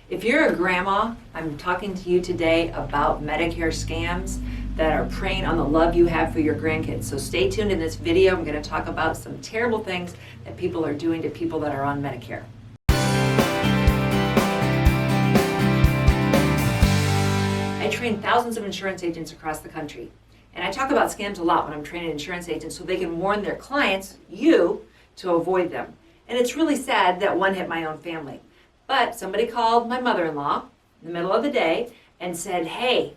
If you're a grandma, I'm talking to you today about Medicare scams that are preying on the love you have for your grandkids. So stay tuned in this video. I'm going to talk about some terrible things that people are doing to people that are on Medicare. I train thousands of insurance agents across the country. And I talk about scams a lot when I'm training insurance agents so they can warn their clients, you, to avoid them. And it's really sad that one hit my own family. But somebody called my mother-in-law in the middle of the day and said, hey,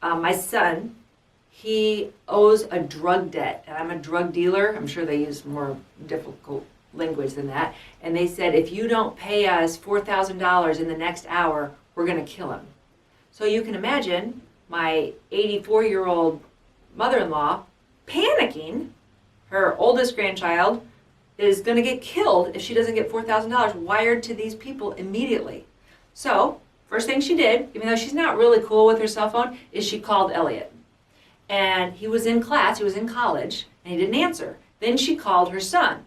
my son, he owes a drug debt. And I'm a drug dealer. I'm sure they use more difficult language than that. And they said, if you don't pay us $4,000 in the next hour, we're going to kill him. So you can imagine my 84-year-old mother-in-law panicking. Her oldest grandchild is going to get killed if she doesn't get $4,000 wired to these people immediately. So first thing she did, even though she's not really cool with her cell phone, is she called Elliot. And he was in class, he was in college, and he didn't answer. Then she called her son.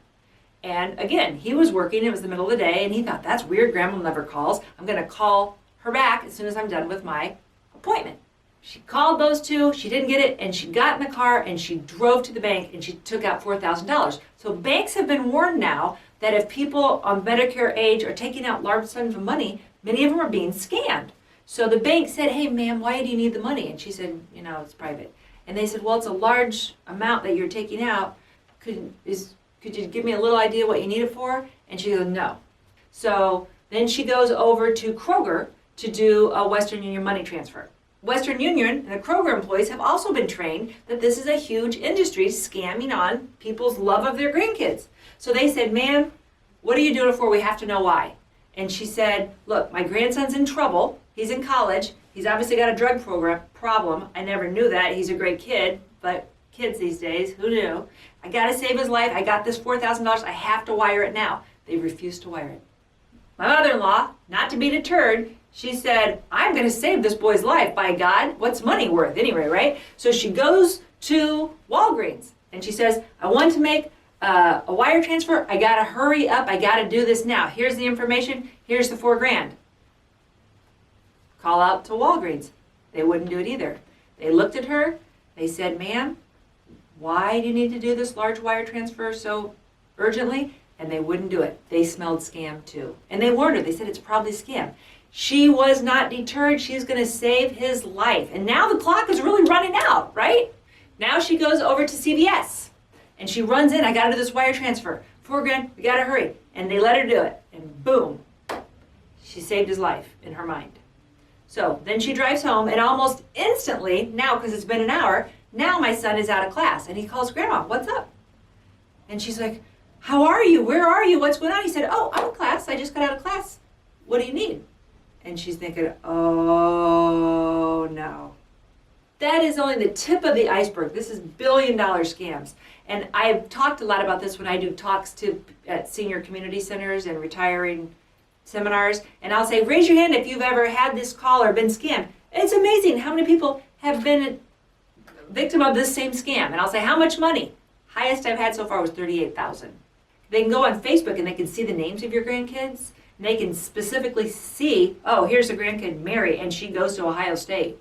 And again, he was working, it was the middle of the day, and he thought, that's weird, Grandma never calls. I'm going to call her back as soon as I'm done with my appointment. She called those two, she didn't get it, and she got in the car and she drove to the bank and she took out $4,000. So banks have been warned now that if people on Medicare age are taking out large sums of money, many of them are being scammed. So the bank said, hey ma'am, why do you need the money? And she said, you know, it's private. And they said, well, it's a large amount that you're taking out. Could you give me a little idea what you need it for? And she goes, no. So then she goes over to Kroger to do a Western Union money transfer. Western Union and the Kroger employees have also been trained that this is a huge industry scamming on people's love of their grandkids. So they said, ma'am, what are you doing it for? We have to know why. And she said, look, my grandson's in trouble. He's in college. He's obviously got a drug problem. I never knew that. He's a great kid, but kids these days, who knew? I got to save his life. I got this $4,000. I have to wire it now. They refused to wire it. My mother-in-law, not to be deterred, she said, I'm going to save this boy's life, by God. What's money worth anyway, right? So she goes to Walgreens and she says, I want to make a wire transfer. I got to hurry up. I got to do this now. Here's the information. Here's the $4,000. Call out to Walgreens. They wouldn't do it either. They looked at her. They said, ma'am, why do you need to do this large wire transfer so urgently? And they wouldn't do it. They smelled scam too. And they warned her. They said, it's probably scam. She was not deterred. She's going to save his life. And now the clock is really running out, right? Now she goes over to CVS and she runs in. I got to do this wire transfer. $4,000, we got to hurry. And they let her do it. And boom, she saved his life in her mind. So then she drives home and almost instantly, now because it's been an hour, now my son is out of class. And he calls Grandma, what's up? And she's like, how are you? Where are you? What's going on? He said, oh, I'm in class. I just got out of class. What do you need? And she's thinking, oh no. That is only the tip of the iceberg. This is billion-dollar scams. And I've talked a lot about this when I do talks at senior community centers and retiring seminars. And I'll say, raise your hand if you've ever had this call or been scammed. It's amazing how many people have been a victim of this same scam. And I'll say, how much money? Highest I've had so far was $38,000. They can go on Facebook and they can see the names of your grandkids. And they can specifically see, oh, here's a grandkid, Mary, and she goes to Ohio State.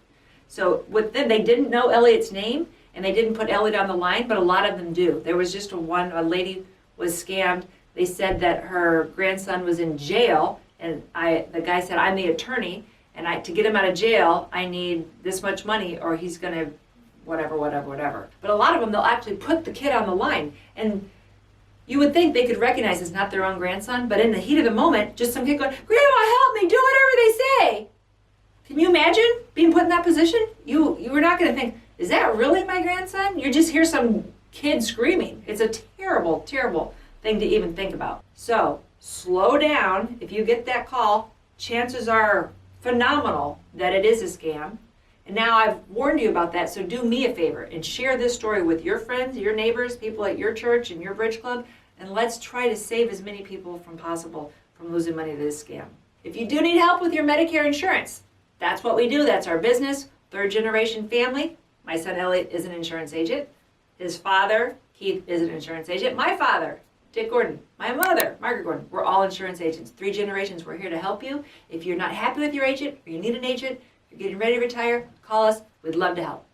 So with them, they didn't know Elliot's name, and they didn't put Elliot on the line, but a lot of them do. There was just a lady was scammed. They said that her grandson was in jail, and the guy said, I'm the attorney, and to get him out of jail, I need this much money, or he's going to whatever. But a lot of them, they'll actually put the kid on the line, and you would think they could recognize it's not their own grandson, but in the heat of the moment, just some kid going, Grandma, help me, do whatever they say. Can you imagine being put in that position? You were not going to think, is that really my grandson? You just hear some kid screaming. It's a terrible, terrible thing to even think about. So slow down. If you get that call, chances are phenomenal that it is a scam. And now I've warned you about that, so do me a favor and share this story with your friends, your neighbors, people at your church and your bridge club, and let's try to save as many people possible from losing money to this scam. If you do need help with your Medicare insurance, that's what we do. That's our business. Third generation family. My son Elliot is an insurance agent. His father, Keith, is an insurance agent. My father Dick Gordon, my mother, Margaret Gordon. We're all insurance agents. 3 generations. We're here to help you. If you're not happy with your agent or you need an agent, you're getting ready to retire, call us. We'd love to help.